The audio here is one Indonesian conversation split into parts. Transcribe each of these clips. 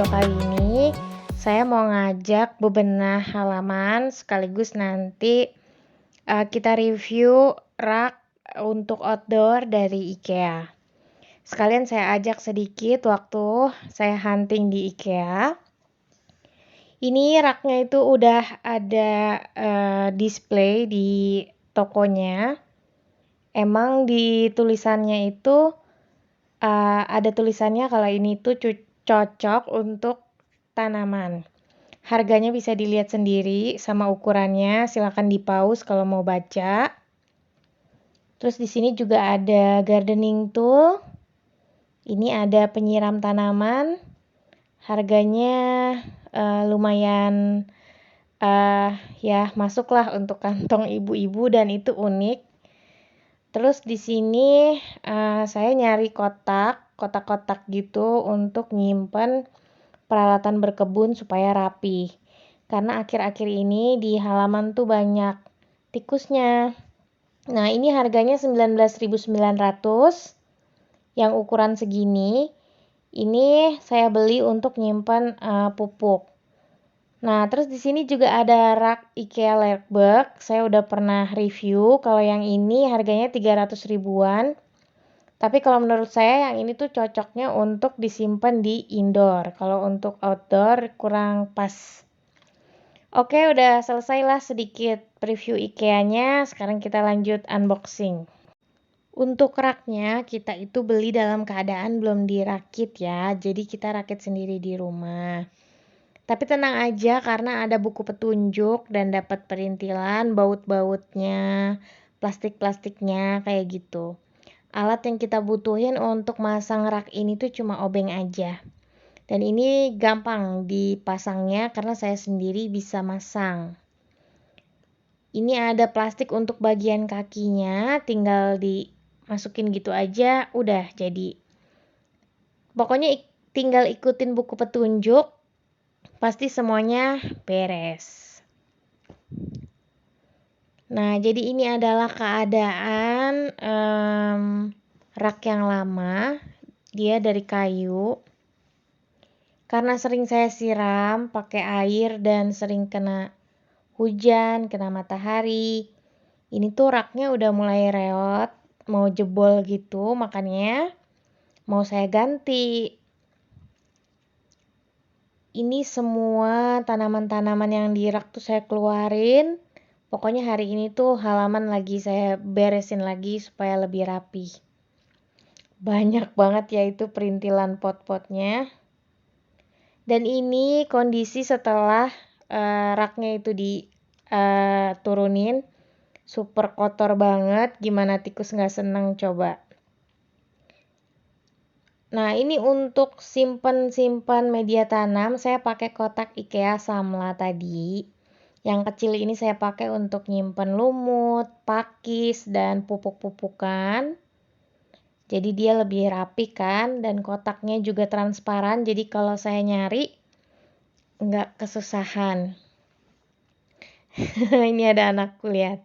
kali ini saya mau ngajak bebenah halaman sekaligus nanti kita review rak untuk outdoor dari IKEA. Sekalian saya ajak sedikit waktu saya hunting di IKEA. Ini raknya itu udah ada display di tokonya. Emang di tulisannya itu ada tulisannya kalau ini tuh cocok untuk tanaman. Harganya bisa dilihat sendiri sama ukurannya, silakan di-pause kalau mau baca. Terus di sini juga ada gardening tool. Ini ada penyiram tanaman. Harganya lumayan ya masuklah untuk kantong ibu-ibu dan itu unik. Terus di sini saya nyari kotak-kotak gitu untuk nyimpen peralatan berkebun supaya rapi. Karena akhir-akhir ini di halaman tuh banyak tikusnya. Nah, ini harganya 19.900 yang ukuran segini. Ini saya beli untuk nyimpan pupuk. Nah, terus di sini juga ada rak IKEA Lerberg. Saya udah pernah review. Kalau yang ini harganya 300 ribuan. Tapi kalau menurut saya yang ini tuh cocoknya untuk disimpan di indoor. Kalau untuk outdoor kurang pas. Oke, udah selesailah sedikit preview IKEA-nya. Sekarang kita lanjut unboxing. Untuk raknya kita itu beli dalam keadaan belum dirakit ya. Jadi kita rakit sendiri di rumah. Tapi tenang aja karena ada buku petunjuk dan dapat perintilan baut-bautnya, plastik-plastiknya kayak gitu. Alat yang kita butuhin untuk masang rak ini tuh cuma obeng aja. Dan ini gampang dipasangnya karena saya sendiri bisa masang. Ini ada plastik untuk bagian kakinya, tinggal dimasukin gitu aja, udah jadi. Pokoknya tinggal ikutin buku petunjuk. Pasti semuanya beres. Nah, jadi ini adalah keadaan rak yang lama. Dia dari kayu. Karena sering saya siram pakai air dan sering kena hujan, kena matahari. Ini tuh raknya udah mulai reot, mau jebol gitu, makanya mau saya ganti. Ini semua tanaman-tanaman yang di rak tuh saya keluarin. Pokoknya hari ini tuh halaman lagi saya beresin lagi supaya lebih rapi. Banyak banget ya itu perintilan pot-potnya. Dan ini kondisi setelah raknya itu diturunin. Super kotor banget. Gimana tikus nggak seneng coba. Nah, ini untuk simpan media tanam, saya pakai kotak IKEA Samla tadi. Yang kecil ini saya pakai untuk nyimpen lumut, pakis, dan pupuk-pupukan. Jadi dia lebih rapi kan, dan kotaknya juga transparan, jadi kalau saya nyari, nggak kesusahan. Ini ada anakku, lihat.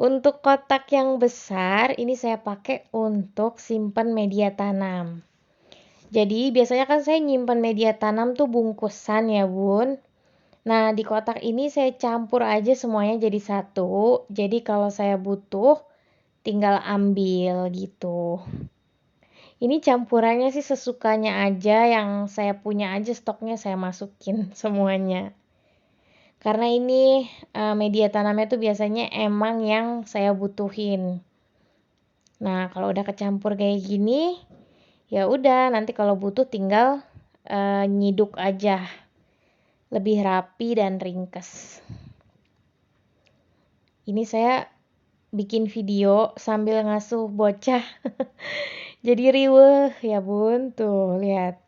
Untuk kotak yang besar, ini saya pakai untuk simpan media tanam. Jadi biasanya kan saya nyimpan media tanam tuh bungkusan ya bun. Nah di kotak ini saya campur aja semuanya jadi satu. Jadi kalau saya butuh tinggal ambil gitu. Ini campurannya sih sesukanya aja, yang saya punya aja stoknya saya masukin semuanya. Karena ini media tanamnya tuh biasanya emang yang saya butuhin. Nah kalau udah kecampur kayak gini, ya udah nanti kalau butuh tinggal nyiduk aja, lebih rapi dan ringkes. Ini saya bikin video sambil ngasuh bocah jadi riweuh ya bun, tuh lihat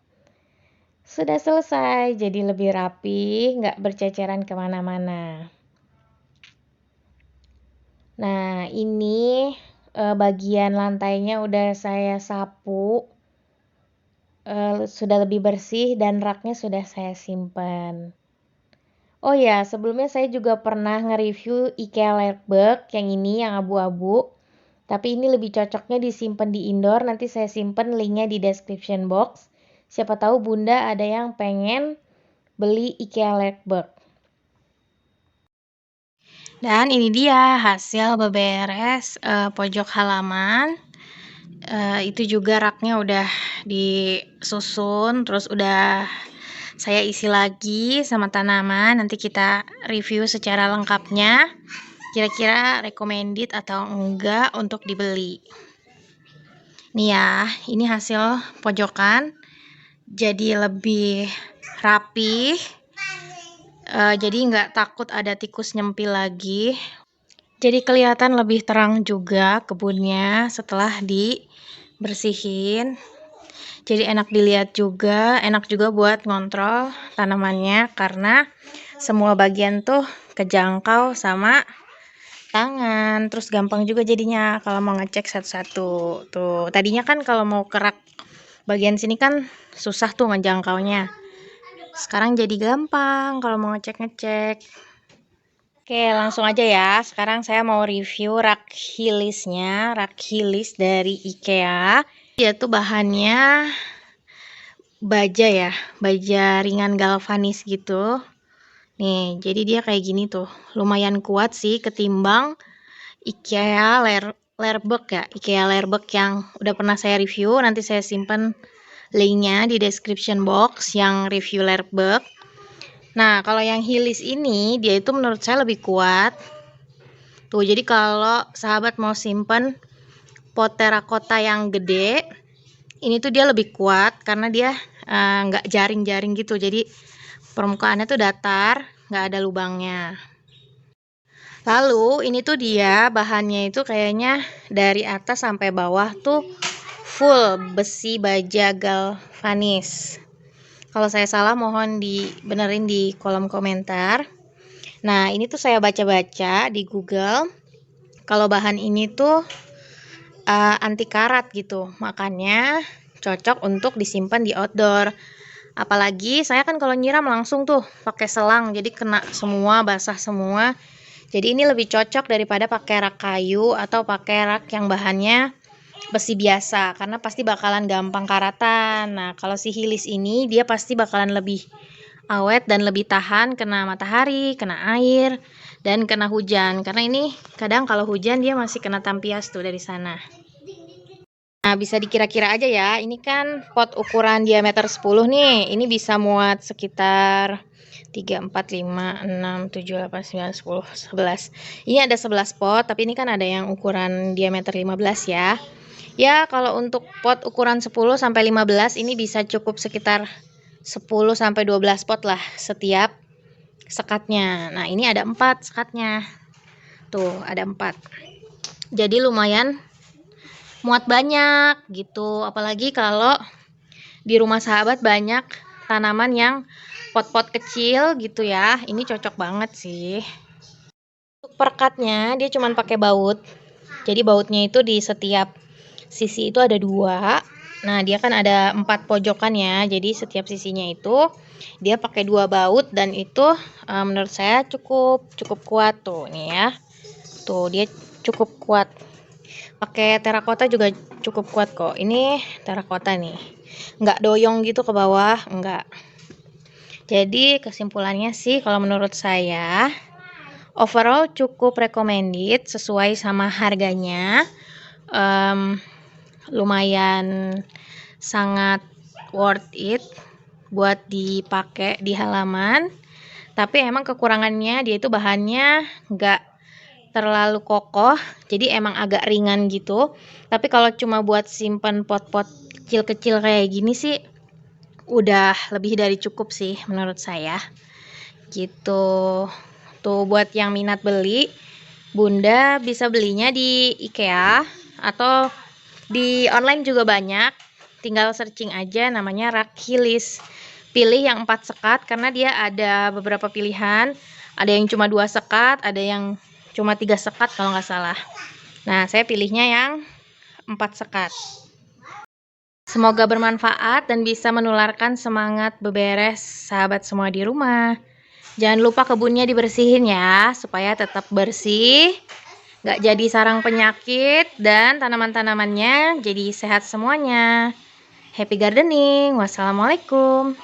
sudah selesai, jadi lebih rapi, nggak berceceran kemana-mana. Nah ini bagian lantainya udah saya sapu. Sudah lebih bersih dan raknya sudah saya simpan. Oh ya, sebelumnya saya juga pernah nge-review IKEA Lerberg yang ini yang abu-abu. Tapi ini lebih cocoknya disimpan di indoor. Nanti saya simpan linknya di description box. Siapa tahu Bunda ada yang pengen beli IKEA Lerberg. Dan ini dia hasil beberes pojok halaman. Itu juga raknya udah disusun, terus udah saya isi lagi sama tanaman. Nanti kita review secara lengkapnya. Kira-kira recommended atau enggak untuk dibeli. Nih ya, ini hasil pojokan. Jadi lebih rapi. Jadi nggak takut ada tikus nyempil lagi. Jadi kelihatan lebih terang juga kebunnya setelah dibersihin. Jadi enak dilihat juga, enak juga buat ngontrol tanamannya karena semua bagian tuh kejangkau sama tangan. Terus gampang juga jadinya kalau mau ngecek satu-satu. Tuh, tadinya kan kalau mau kerak bagian sini kan susah tuh ngejangkaunya. Sekarang jadi gampang kalau mau ngecek-ngecek. Oke, langsung aja ya. Sekarang saya mau review rak hilisnya, rak hilis dari IKEA. Dia tuh bahannya baja ya, baja ringan galvanis gitu. Nih, jadi dia kayak gini tuh. Lumayan kuat sih ketimbang IKEA Lerberg ya. IKEA Lerberg yang udah pernah saya review. Nanti saya simpan linknya di description box yang review Lerberg. Nah, kalau yang hilis ini, dia itu menurut saya lebih kuat. Tuh, jadi kalau sahabat mau simpen pot terakota yang gede, ini tuh dia lebih kuat karena dia nggak jaring-jaring gitu. Jadi permukaannya tuh datar, nggak ada lubangnya. Lalu ini tuh dia bahannya itu kayaknya dari atas sampai bawah tuh full besi baja galvanis. Kalau saya salah mohon dibenerin di kolom komentar. Nah, ini tuh saya baca-baca di Google. Kalau bahan ini tuh anti karat gitu. Makanya cocok untuk disimpan di outdoor. Apalagi saya kan kalau nyiram langsung tuh pakai selang. Jadi kena semua, basah semua. Jadi ini lebih cocok daripada pakai rak kayu atau pakai rak yang bahannya besi biasa, karena pasti bakalan gampang karatan. Nah, kalau si hilis ini dia pasti bakalan lebih awet dan lebih tahan kena matahari, kena air, dan kena hujan. Karena ini kadang kalau hujan dia masih kena tampias tuh dari sana. Nah, bisa dikira-kira aja ya. Ini kan pot ukuran diameter 10 nih. Ini bisa muat sekitar 3, 4, 5, 6, 7, 8, 9, 10, 11. Ini ada 11 pot, tapi ini kan ada yang ukuran diameter 15 ya. Ya, kalau untuk pot ukuran 10 sampai 15 ini bisa cukup sekitar 10 sampai 12 pot lah setiap sekatnya. Nah, ini ada 4 sekatnya. Tuh, ada 4. Jadi lumayan muat banyak gitu. Apalagi kalau di rumah sahabat banyak tanaman yang pot-pot kecil gitu ya. Ini cocok banget sih. Untuk perkatnya dia cuma pakai baut. Jadi bautnya itu di setiap sisi itu ada 2. Nah, dia kan ada 4 pojokan ya. Jadi setiap sisinya itu dia pakai 2 baut dan itu menurut saya cukup kuat tuh nih ya. Tuh, dia cukup kuat. Pakai terakota juga cukup kuat kok. Ini terakota nih. Nggak doyong gitu ke bawah, enggak. Jadi kesimpulannya sih kalau menurut saya overall cukup recommended sesuai sama harganya. Lumayan sangat worth it buat dipakai di halaman. Tapi emang kekurangannya dia itu bahannya nggak terlalu kokoh, jadi emang agak ringan gitu. Tapi kalau cuma buat simpan pot-pot kecil-kecil kayak gini sih udah lebih dari cukup sih menurut saya. Gitu. Tuh buat yang minat beli, Bunda bisa belinya di IKEA atau di online juga banyak. Tinggal searching aja namanya rak hilis. Pilih yang 4 sekat karena dia ada beberapa pilihan. Ada yang cuma 2 sekat, ada yang cuma 3 sekat kalau nggak salah. Nah, saya pilihnya yang 4 sekat. Semoga bermanfaat dan bisa menularkan semangat beberes sahabat semua di rumah. Jangan lupa kebunnya dibersihin ya, supaya tetap bersih, nggak jadi sarang penyakit, dan tanaman-tanamannya jadi sehat semuanya. Happy gardening. Wassalamualaikum.